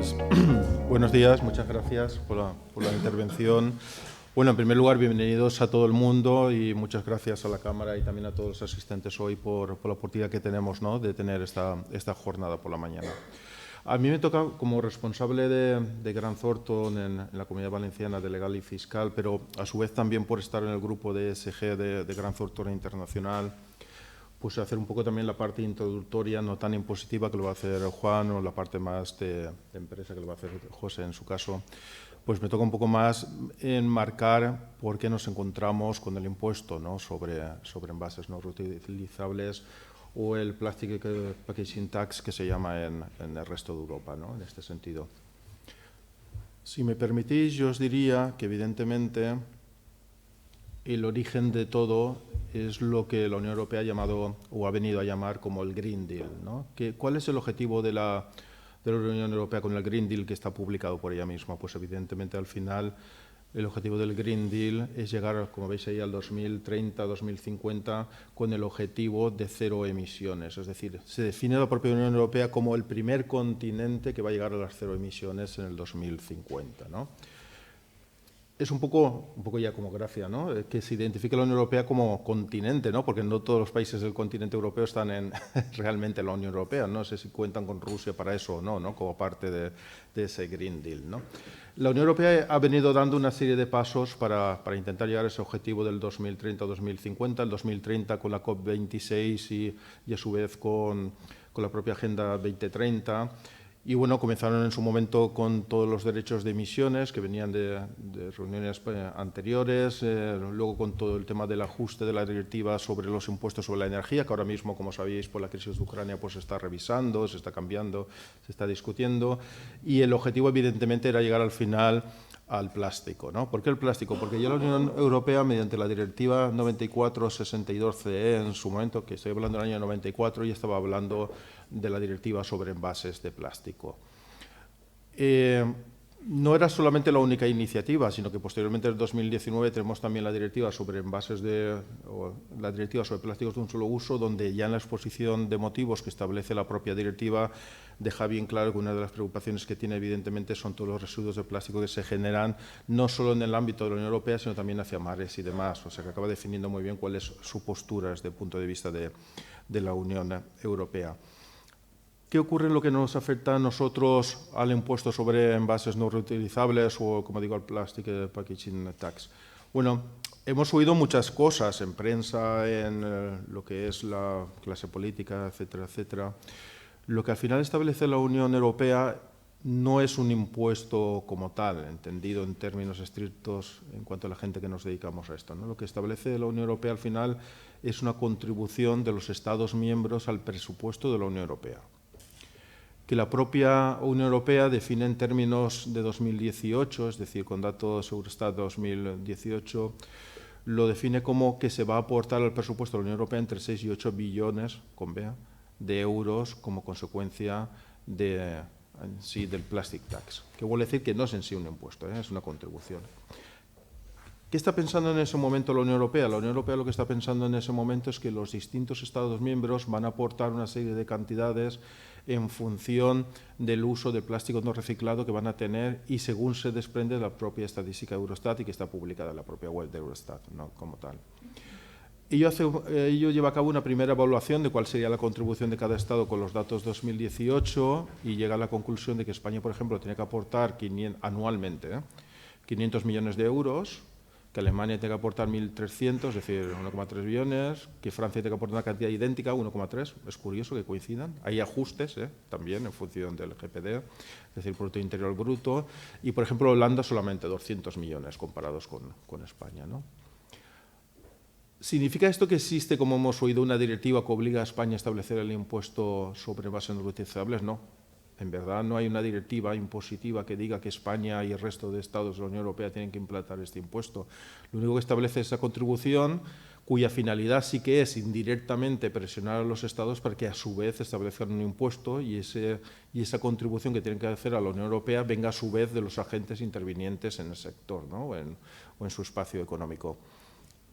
Pues buenos días, muchas gracias por la intervención. Bueno, en primer lugar, bienvenidos a todo el mundo y muchas gracias a la Cámara y también a todos los asistentes hoy por la oportunidad que tenemos, ¿no?, de tener esta jornada por la mañana. A mí me toca, como responsable de Grant Thornton en la Comunidad Valenciana de Legal y Fiscal, pero a su vez también por estar en el grupo de ESG de Grant Thornton Internacional, pues hacer un poco también la parte introductoria, no tan impositiva, que lo va a hacer Juan, o la parte más de empresa, que lo va a hacer José en su caso. Pues me toca un poco más enmarcar por qué nos encontramos con el impuesto, ¿no?, sobre envases no reutilizables, o el Plastic Packaging Tax, que se llama en el resto de Europa, ¿no?, en este sentido. Si me permitís, yo os diría que evidentemente el origen de todo es lo que la Unión Europea ha llamado o ha venido a llamar como el Green Deal, ¿no? ¿Cuál es el objetivo de la Unión Europea con el Green Deal que está publicado por ella misma? Pues evidentemente al final el objetivo del Green Deal es llegar, como veis ahí, al 2030, 2050 con el objetivo de cero emisiones. Es decir, se define la propia Unión Europea como el primer continente que va a llegar a las cero emisiones en el 2050, ¿no? Es un poco ya como gracia, ¿no?, que se identifique la Unión Europea como continente, ¿no?, porque no todos los países del continente europeo están realmente en la Unión Europea. No sé si cuentan con Rusia para eso o no, ¿no?, como parte de ese Green Deal, ¿no? La Unión Europea ha venido dando una serie de pasos para intentar llegar a ese objetivo del 2030-2050, el 2030 con la COP26 y a su vez con la propia Agenda 2030. Y bueno, comenzaron en su momento con todos los derechos de emisiones que venían de reuniones anteriores, luego con todo el tema del ajuste de la directiva sobre los impuestos sobre la energía, que ahora mismo, como sabéis, por la crisis de Ucrania, pues se está revisando, se está cambiando, se está discutiendo. Y el objetivo, evidentemente, era llegar al final al plástico, ¿no? ¿Por qué el plástico? Porque ya la Unión Europea, mediante la Directiva 94/62/CE, en su momento, que estoy hablando del año 94, ya estaba hablando de la Directiva sobre envases de plástico. No era solamente la única iniciativa, sino que posteriormente en 2019 tenemos también la Directiva sobre la Directiva sobre plásticos de un solo uso, donde ya en la exposición de motivos que establece la propia directiva deja bien claro que una de las preocupaciones que tiene evidentemente son todos los residuos de plástico que se generan no solo en el ámbito de la Unión Europea, sino también hacia mares y demás. O sea que acaba definiendo muy bien cuál es su postura desde el punto de vista de la Unión Europea. ¿Qué ocurre en lo que nos afecta a nosotros al impuesto sobre envases no reutilizables o, como digo, al Plastic Packaging Tax? Bueno, hemos oído muchas cosas en prensa, en lo que es la clase política, etcétera, etcétera. Lo que al final establece la Unión Europea no es un impuesto como tal, entendido en términos estrictos en cuanto a la gente que nos dedicamos a esto, ¿no? Lo que establece la Unión Europea al final es una contribución de los Estados miembros al presupuesto de la Unión Europea, que la propia Unión Europea define en términos de 2018, es decir, con datos Eurostat 2018, lo define como que se va a aportar al presupuesto de la Unión Europea entre 6 y 8 billones, con B, de euros como consecuencia del Plastic Tax, que vuelve a decir que no es en sí un impuesto, es una contribución. ¿Qué está pensando en ese momento la Unión Europea? La Unión Europea lo que está pensando en ese momento es que los distintos Estados miembros van a aportar una serie de cantidades en función del uso de plástico no reciclado que van a tener y según se desprende de la propia estadística de Eurostat y que está publicada en la propia web de Eurostat, ¿no?, como tal. Ello lleva a cabo una primera evaluación de cuál sería la contribución de cada Estado con los datos 2018 y llega a la conclusión de que España, por ejemplo, tiene que aportar anualmente 500 millones de euros, que Alemania tenga que aportar 1.300, es decir, 1,3 billones, que Francia tenga que aportar una cantidad idéntica, 1,3. Es curioso que coincidan. Hay ajustes también en función del GPD, es decir, Producto Interior Bruto. Y, por ejemplo, Holanda solamente 200 millones comparados con España, ¿no? ¿Significa esto que existe, como hemos oído, una directiva que obliga a España a establecer el impuesto sobre envases no reutilizables? No. En verdad no hay una directiva impositiva que diga que España y el resto de Estados de la Unión Europea tienen que implantar este impuesto. Lo único que establece es esa contribución, cuya finalidad sí que es indirectamente presionar a los Estados para que a su vez establezcan un impuesto y esa contribución que tienen que hacer a la Unión Europea venga a su vez de los agentes intervinientes en el sector, ¿no?, o en su espacio económico.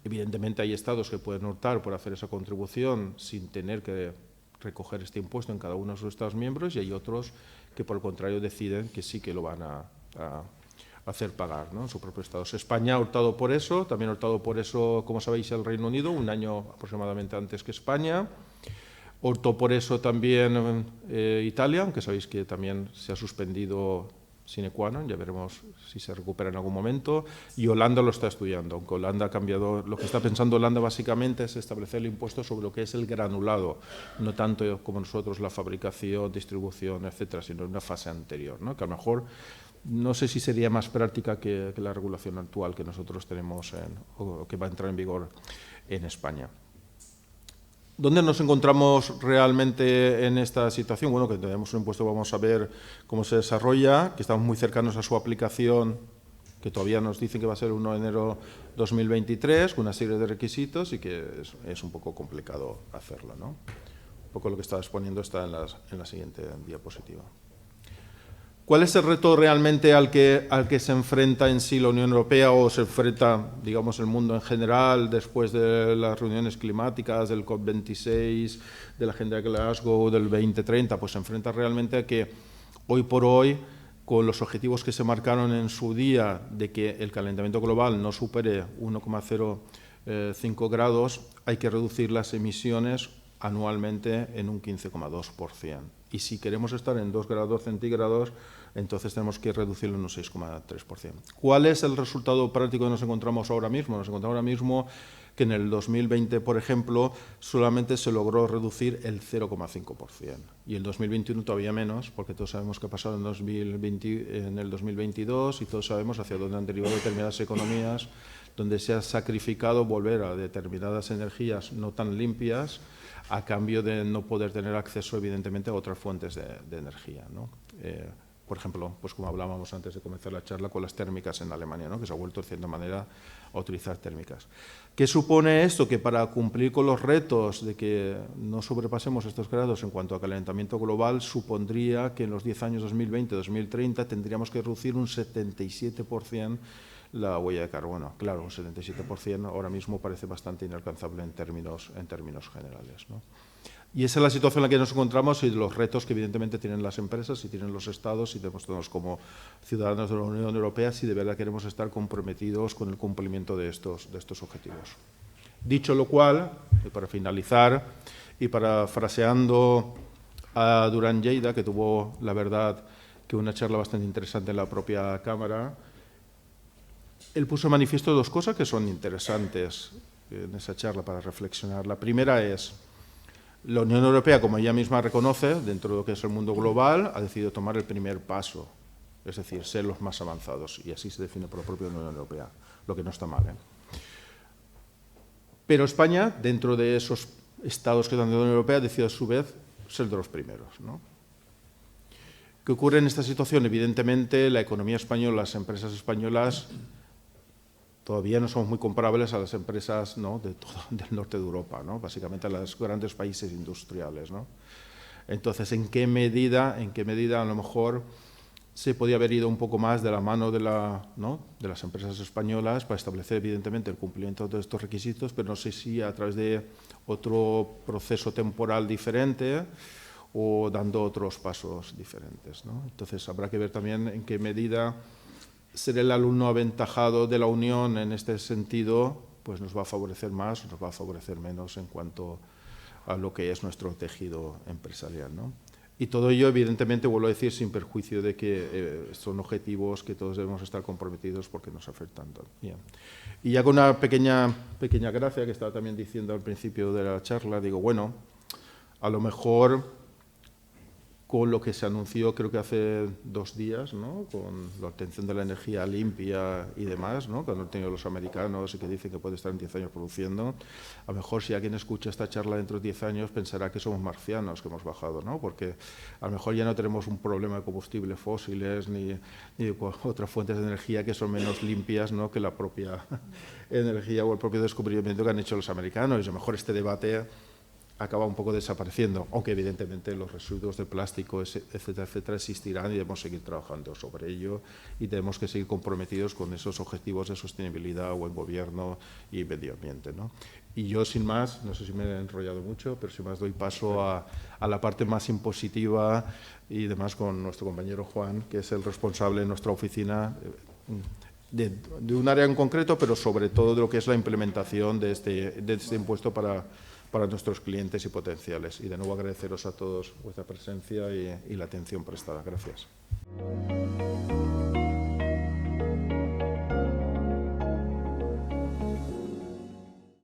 Evidentemente hay Estados que pueden optar por hacer esa contribución sin tener que recoger este impuesto en cada uno de sus Estados miembros, y hay otros que, por el contrario, deciden que sí que lo van a hacer pagar, ¿no?, en su propio Estado. España ha optado por eso, también ha optado por eso, como sabéis, el Reino Unido, un año aproximadamente antes que España. Optó por eso también Italia, aunque sabéis que también se ha suspendido sine qua non, ya veremos si se recupera en algún momento, y Holanda lo está estudiando, aunque Holanda ha cambiado. Lo que está pensando Holanda básicamente es establecer el impuesto sobre lo que es el granulado, no tanto como nosotros la fabricación, distribución, etcétera, sino en una fase anterior, ¿no?, que a lo mejor no sé si sería más práctica que la regulación actual que nosotros tenemos o que va a entrar en vigor en España. ¿Dónde nos encontramos realmente en esta situación? Bueno, que tenemos un impuesto, vamos a ver cómo se desarrolla, que estamos muy cercanos a su aplicación, que todavía nos dicen que va a ser el 1 de enero 2023, con una serie de requisitos, y que es un poco complicado hacerlo, ¿no? Un poco lo que estaba exponiendo está en la siguiente diapositiva. ¿Cuál es el reto realmente al que se enfrenta en sí la Unión Europea, o se enfrenta, digamos, el mundo en general, después de las reuniones climáticas, del COP26, de la Agenda de Glasgow, del 2030? Pues se enfrenta realmente a que hoy por hoy, con los objetivos que se marcaron en su día de que el calentamiento global no supere 1,05 grados, hay que reducir las emisiones anualmente en un 15,2%. Y si queremos estar en 2 grados centígrados, entonces tenemos que reducirlo en un 6,3%. ¿Cuál es el resultado práctico que nos encontramos ahora mismo? Nos encontramos ahora mismo que en el 2020, por ejemplo, solamente se logró reducir el 0,5%. Y el 2021 todavía menos, porque todos sabemos qué ha pasado en el 2022, y todos sabemos hacia dónde han derivado determinadas economías, donde se ha sacrificado volver a determinadas energías no tan limpias, a cambio de no poder tener acceso, evidentemente, a otras fuentes de energía, ¿no? Por ejemplo, pues como hablábamos antes de comenzar la charla, con las térmicas en Alemania, ¿no?, que se ha vuelto de cierta manera a utilizar térmicas. ¿Qué supone esto? Que para cumplir con los retos de que no sobrepasemos estos grados en cuanto a calentamiento global, supondría que en los 10 años 2020-2030 tendríamos que reducir un 77% la huella de carbono. Claro, un 77% ahora mismo parece bastante inalcanzable en términos generales, ¿no? Y esa es la situación en la que nos encontramos, y los retos que evidentemente tienen las empresas y tienen los estados, y tenemos todos como ciudadanos de la Unión Europea, si de verdad queremos estar comprometidos con el cumplimiento de estos objetivos. Dicho lo cual, y para finalizar, y parafraseando a Durán Lleida, que tuvo, la verdad, que una charla bastante interesante en la propia Cámara, él puso de manifiesto dos cosas que son interesantes en esa charla para reflexionar. La primera es: la Unión Europea, como ella misma reconoce, dentro de lo que es el mundo global, ha decidido tomar el primer paso, es decir, ser los más avanzados, y así se define por la propia Unión Europea, lo que no está mal, ¿eh? Pero España, dentro de esos estados que están de la Unión Europea, decide a su vez ser de los primeros, ¿no? ¿Qué ocurre en esta situación? Evidentemente, la economía española, las empresas españolas, todavía no somos muy comparables a las empresas, ¿no?, del norte de Europa, ¿no?, básicamente a los grandes países industriales, ¿no? Entonces, ¿en qué medida a lo mejor se podía haber ido un poco más de la mano de las empresas españolas para establecer, evidentemente, el cumplimiento de estos requisitos, pero no sé si a través de otro proceso temporal diferente o dando otros pasos diferentes, ¿no? Entonces, habrá que ver también en qué medida ser el alumno aventajado de la Unión en este sentido, pues nos va a favorecer más o nos va a favorecer menos en cuanto a lo que es nuestro tejido empresarial, ¿no? Y todo ello, evidentemente, vuelvo a decir, sin perjuicio de que son objetivos que todos debemos estar comprometidos porque nos afectan. Bien. Y ya con una pequeña gracia que estaba también diciendo al principio de la charla, digo, bueno, a lo mejor con lo que se anunció, creo que hace 2 días, ¿no?, con la obtención de la energía limpia y demás, ¿no?, que han obtenido los americanos y que dicen que puede estar en 10 años produciendo, a lo mejor si alguien escucha esta charla dentro de 10 años pensará que somos marcianos, que hemos bajado, ¿no?, porque a lo mejor ya no tenemos un problema de combustibles fósiles ni otras fuentes de energía que son menos limpias, ¿no?, que la propia energía o el propio descubrimiento que han hecho los americanos, y a lo mejor este debate acaba un poco desapareciendo, aunque evidentemente los residuos de plástico, etcétera, etcétera, existirán y debemos seguir trabajando sobre ello y tenemos que seguir comprometidos con esos objetivos de sostenibilidad, buen gobierno y medio ambiente, ¿no? Y yo, sin más, no sé si me he enrollado mucho, pero sin más doy paso a la parte más impositiva y demás con nuestro compañero Juan, que es el responsable de nuestra oficina de un área en concreto, pero sobre todo de lo que es la implementación de este impuesto para nuestros clientes y potenciales. Y de nuevo agradeceros a todos vuestra presencia y la atención prestada. Gracias.